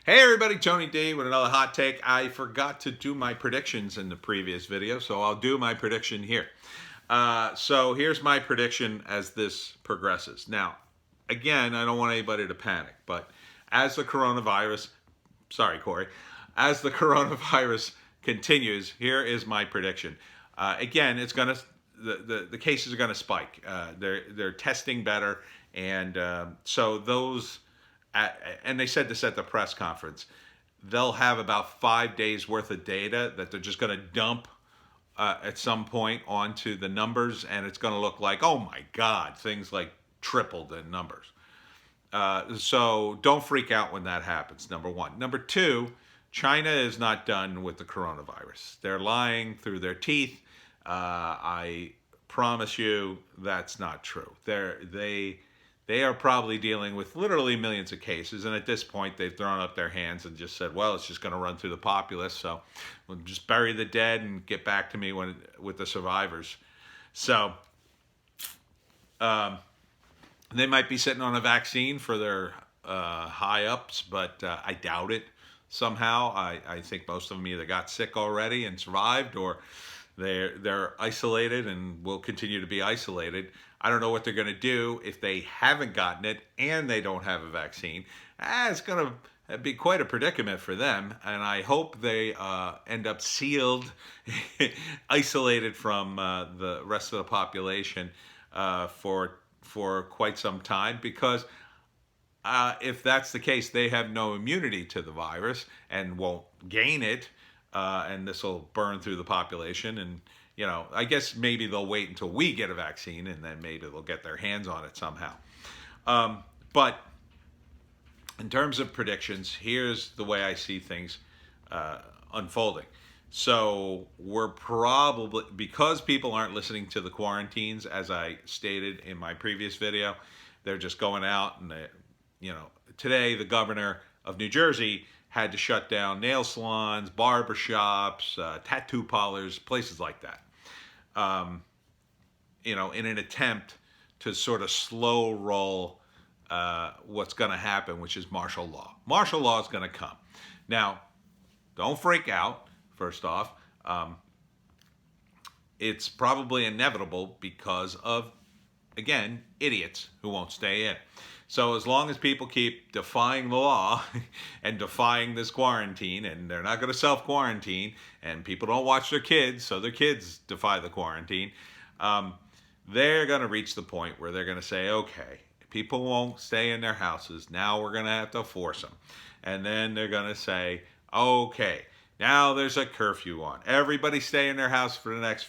Hey everybody, Tony D with another hot take. I forgot to do my predictions in the previous video, so I'll do my prediction here. So here's my prediction as this progresses. Now, again, I don't want anybody to panic, but as the coronavirus, sorry Corey, as the coronavirus continues, here is my prediction. Again, it's gonna the cases are gonna spike. They're testing better, and so those and they said this at the press conference, they'll have about 5 days worth of data that they're just going to dump at some point onto the numbers, and it's going to look like, oh my God, things like tripled in numbers. So don't freak out when that happens, number one. Number two, China is not done with the coronavirus. They're lying through their teeth. I promise you that's not true. They are probably dealing with literally millions of cases, and at this point they've thrown up their hands and just said, well, it's just going to run through the populace, so we'll just bury the dead and get back to me with the survivors. So they might be sitting on a vaccine for their high ups, but I doubt it somehow. I think most of them either got sick already and survived, or they're isolated and will continue to be isolated. I don't know what they're going to do if they haven't gotten it and they don't have a vaccine. It's going to be quite a predicament for them, and I hope they end up sealed, isolated from the rest of the population for quite some time, because if that's the case, they have no immunity to the virus and won't gain it, and this will burn through the population. And I guess maybe they'll wait until we get a vaccine, and then maybe they'll get their hands on it somehow. But in terms of predictions, here's the way I see things unfolding. So we're probably, because people aren't listening to the quarantines, as I stated in my previous video, they're just going out and today the governor of New Jersey had to shut down nail salons, barber shops, tattoo parlors, places like that. In an attempt to sort of slow roll what's going to happen, which is martial law. Martial law is going to come. Now, don't freak out, first off. It's probably inevitable because of, again, idiots who won't stay in. So as long as people keep defying the law and defying this quarantine, and they're not going to self-quarantine, and people don't watch their kids, so their kids defy the quarantine, they're going to reach the point where they're going to say, okay, people won't stay in their houses. Now we're going to have to force them. And then they're going to say, okay, now there's a curfew on. Everybody stay in their house for the next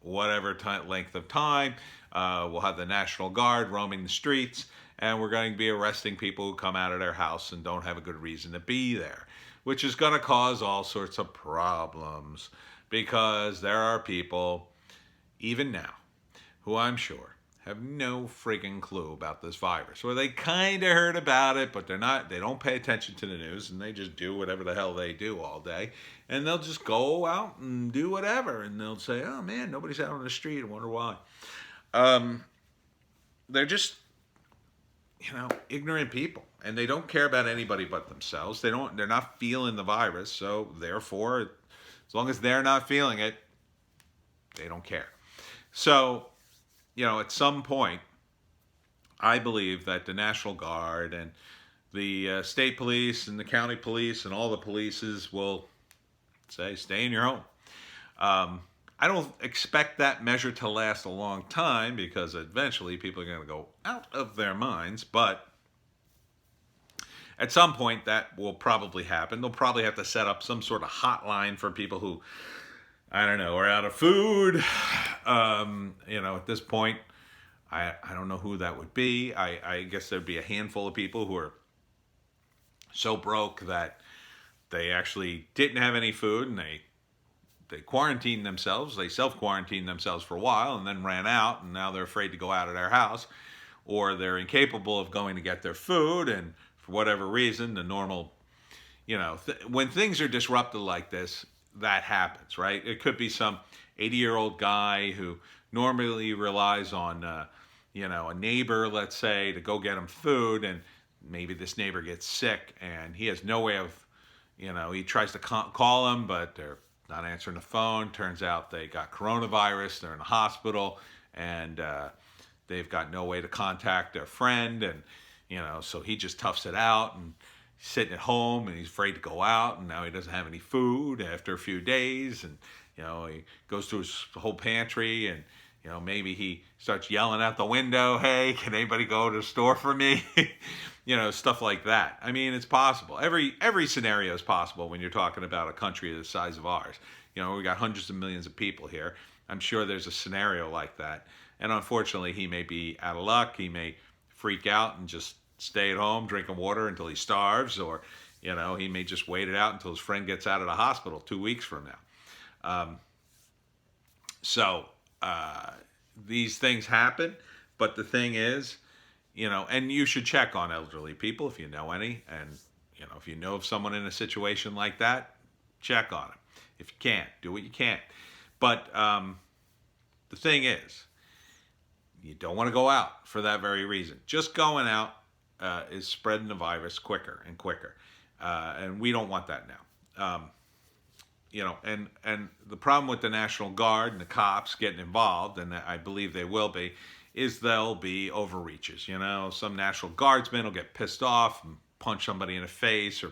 whatever length of time. We'll have the National Guard roaming the streets, and we're going to be arresting people who come out of their house and don't have a good reason to be there, which is going to cause all sorts of problems, because there are people, even now, who I'm sure have no friggin' clue about this virus, or they kind of heard about it, but they don't pay attention to the news, and they just do whatever the hell they do all day, and they'll just go out and do whatever, and they'll say, oh man, nobody's out on the street, I wonder why. They're just ignorant people, and they don't care about anybody but themselves. They're not feeling the virus, so therefore, as long as they're not feeling it, they don't care. So, at some point, I believe that the National Guard and the state police and the county police and all the polices will say, stay in your home. I don't expect that measure to last a long time, because eventually people are going to go out of their minds, but at some point that will probably happen. They'll probably have to set up some sort of hotline for people who, I don't know, are out of food. At this point, I don't know who that would be. I guess there'd be a handful of people who are so broke that they actually didn't have any food, and they quarantined themselves. They self-quarantined themselves for a while and then ran out, and now they're afraid to go out of their house, or they're incapable of going to get their food, and for whatever reason, the normal, when things are disrupted like this, that happens, right? It could be some 80-year-old guy who normally relies on, a neighbor, let's say, to go get him food, and maybe this neighbor gets sick and he has no way of, he tries to call them, but they're not answering the phone. Turns out they got coronavirus. They're in the hospital, and they've got no way to contact their friend. And, so he just toughs it out and he's sitting at home and he's afraid to go out. And now he doesn't have any food after a few days. And, he goes through his whole pantry and, maybe he starts yelling out the window, hey, can anybody go to the store for me? Stuff like that. I mean, it's possible. Every scenario is possible when you're talking about a country the size of ours. We got hundreds of millions of people here. I'm sure there's a scenario like that. And unfortunately, he may be out of luck. He may freak out and just stay at home drinking water until he starves, or, he may just wait it out until his friend gets out of the hospital 2 weeks from now. These things happen, but the thing is, and you should check on elderly people if you know any, and, if you know of someone in a situation like that, check on them. If you can't, do what you can. But the thing is, you don't want to go out for that very reason. Just going out is spreading the virus quicker and quicker, and we don't want that now. And the problem with the National Guard and the cops getting involved, and I believe they will be, is there'll be overreaches. Some National Guardsman will get pissed off and punch somebody in the face or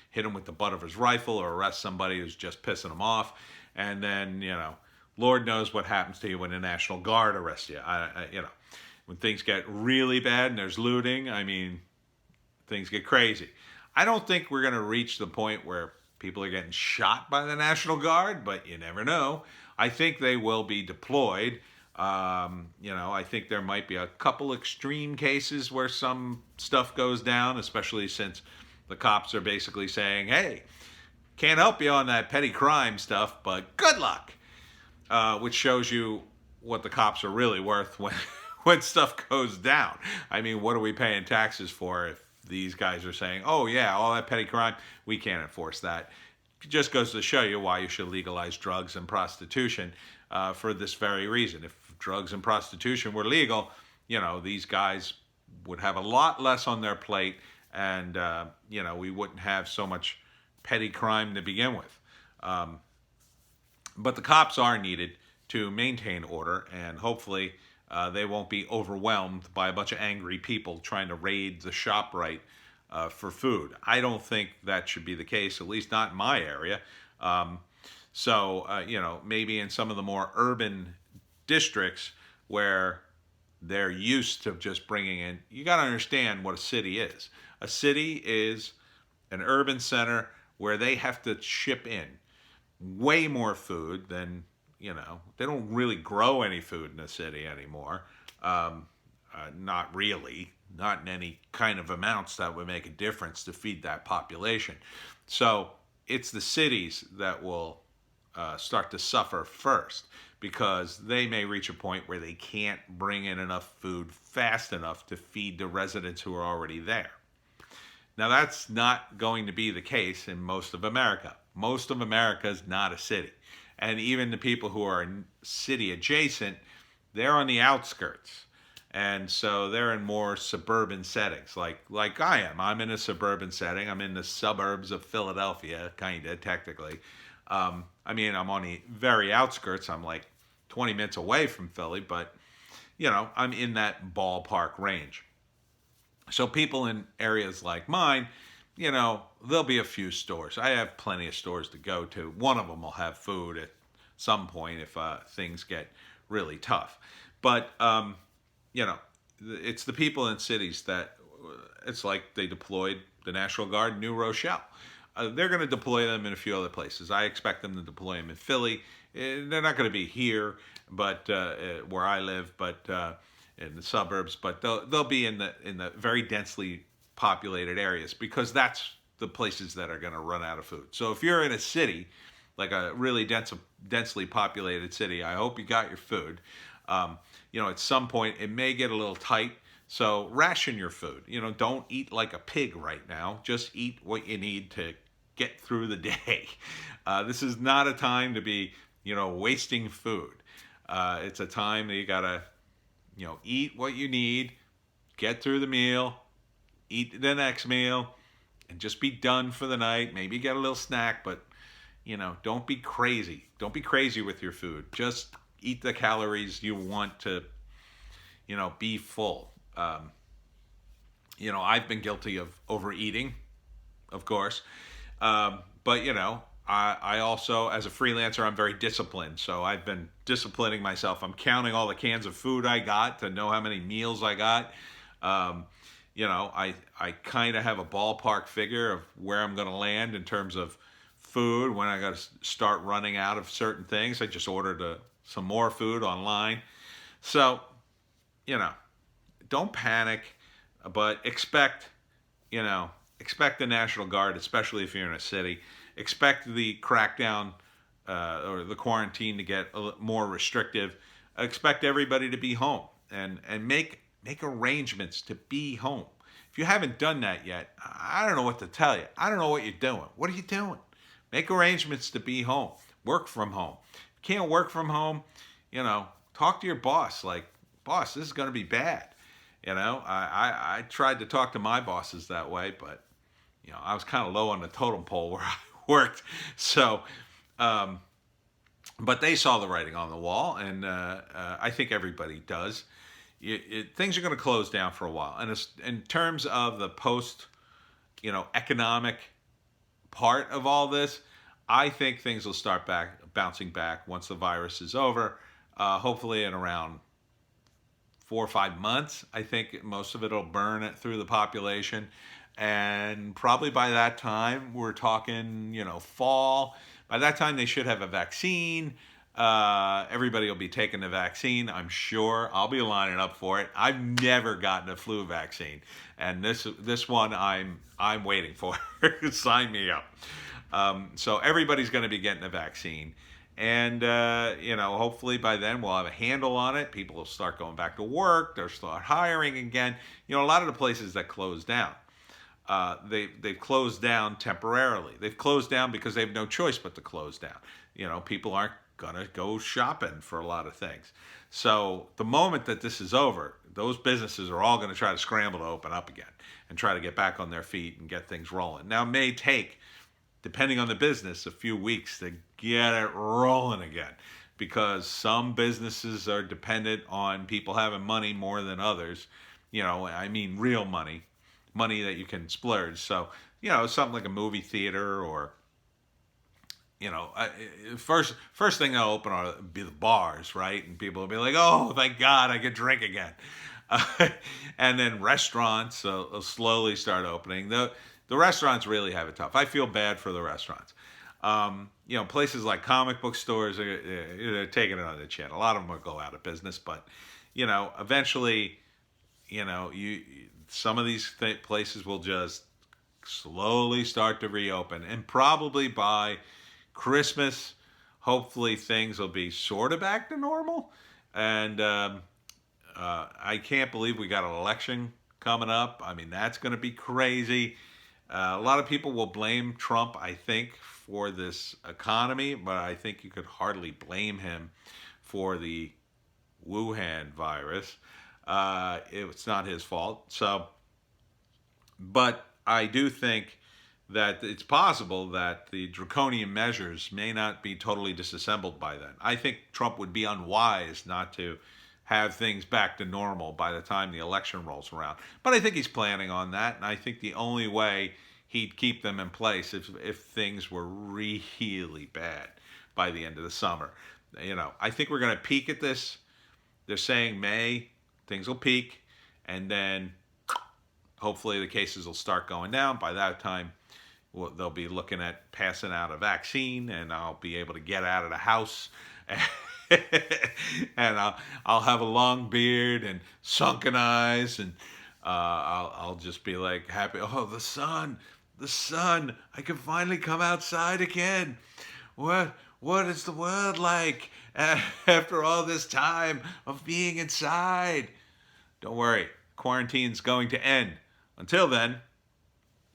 hit him with the butt of his rifle or arrest somebody who's just pissing him off. And then, Lord knows what happens to you when the National Guard arrests you. When things get really bad and there's looting, things get crazy. I don't think we're going to reach the point where people are getting shot by the National Guard, but you never know. I think they will be deployed. I think there might be a couple extreme cases where some stuff goes down, especially since the cops are basically saying, hey, can't help you on that petty crime stuff, but good luck. Which shows you what the cops are really worth when stuff goes down. What are we paying taxes for if these guys are saying, oh yeah, all that petty crime, we can't enforce that. It just goes to show you why you should legalize drugs and prostitution for this very reason. If drugs and prostitution were legal, these guys would have a lot less on their plate, and we wouldn't have so much petty crime to begin with. But the cops are needed to maintain order, and hopefully they won't be overwhelmed by a bunch of angry people trying to raid the ShopRite for food. I don't think that should be the case, at least not in my area. Maybe in some of the more urban districts where they're used to just bringing in, you got to understand what a city is. A city is an urban center where they have to ship in way more food than, they don't really grow any food in the city anymore. Not really, not in any kind of amounts that would make a difference to feed that population. So it's the cities that will start to suffer first, because they may reach a point where they can't bring in enough food fast enough to feed the residents who are already there. Now, that's not going to be the case in most of America. Most of America is not a city. And even the people who are city adjacent, they're on the outskirts. And so they're in more suburban settings, like I am. I'm in a suburban setting. I'm in the suburbs of Philadelphia, kind of, technically. I'm on the very outskirts. I'm like 20 minutes away from Philly, but, I'm in that ballpark range. So people in areas like mine, there'll be a few stores. I have plenty of stores to go to. One of them will have food at some point if things get really tough. But, it's the people in cities that, it's like they deployed the National Guard in New Rochelle. They're going to deploy them in a few other places. I expect them to deploy them in Philly. They're not going to be here, but where I live, but in the suburbs. But they'll be in the very densely populated areas, because that's the places that are going to run out of food. So if you're in a city, like a really densely populated city, I hope you got your food. At some point it may get a little tight. So ration your food. Don't eat like a pig right now. Just eat what you need to get through the day. This is not a time to be, wasting food. It's a time that you gotta, eat what you need, get through the meal, eat the next meal, and just be done for the night. Maybe get a little snack, but don't be crazy. Don't be crazy with your food. Just eat the calories you want to, be full. I've been guilty of overeating, of course. But I also, as a freelancer, I'm very disciplined. So I've been disciplining myself. I'm counting all the cans of food I got to know how many meals I got. I kind of have a ballpark figure of where I'm going to land in terms of food when I got to start running out of certain things. I just ordered some more food online. So, don't panic, but expect the National Guard, especially if you're in a city. Expect the crackdown or the quarantine to get more restrictive. Expect everybody to be home and make arrangements to be home. If you haven't done that yet, I don't know what to tell you. I don't know what you're doing. What are you doing? Make arrangements to be home. Work from home. If you can't work from home, talk to your boss. Like, boss, this is going to be bad. I tried to talk to my bosses that way, but I was kind of low on the totem pole where I worked. So, but they saw the writing on the wall, and I think everybody does. Things are going to close down for a while, and in terms of the post, economic part of all this, I think things will start bouncing back once the virus is over. Hopefully, in around 4 or 5 months, I think most of it will burn it through the population. And probably by that time, we're talking, fall. By that time, they should have a vaccine. Everybody will be taking the vaccine, I'm sure. I'll be lining up for it. I've never gotten a flu vaccine, and this one I'm waiting for. Sign me up. So everybody's going to be getting a vaccine. And, hopefully by then we'll have a handle on it. People will start going back to work. They'll start hiring again. A lot of the places that closed down, they've closed down temporarily. They've closed down because they have no choice but to close down. People aren't going to go shopping for a lot of things. So the moment that this is over, those businesses are all going to try to scramble to open up again and try to get back on their feet and get things rolling. Now, it may take, depending on the business, a few weeks to get it rolling again, because some businesses are dependent on people having money more than others. Real money that you can splurge. So, something like a movie theater or, first thing they'll open will be the bars, right? And people will be like, oh, thank God I can drink again. And then restaurants will slowly start opening. The restaurants really have it tough. I feel bad for the restaurants. Places like comic book stores, they're taking it on the chin. A lot of them will go out of business, but, eventually, some of these places will just slowly start to reopen. And probably by Christmas, hopefully things will be sort of back to normal. And I can't believe we got an election coming up. That's going to be crazy. A lot of people will blame Trump, I think, for this economy, but I think you could hardly blame him for the Wuhan virus. It's not his fault. So, but I do think that it's possible that the draconian measures may not be totally disassembled by then. I think Trump would be unwise not to have things back to normal by the time the election rolls around. But I think he's planning on that, and I think the only way he'd keep them in place if things were really bad by the end of the summer. I think we're going to peak at this. They're saying May, things will peak, and then hopefully the cases will start going down. By that time, they'll be looking at passing out a vaccine, and I'll be able to get out of the house. And I'll have a long beard and sunken eyes, and I'll just be like happy. Oh, the sun, I can finally come outside again. What is the world like after all this time of being inside? Don't worry, quarantine's going to end. Until then,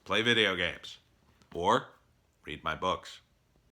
play video games or read my books.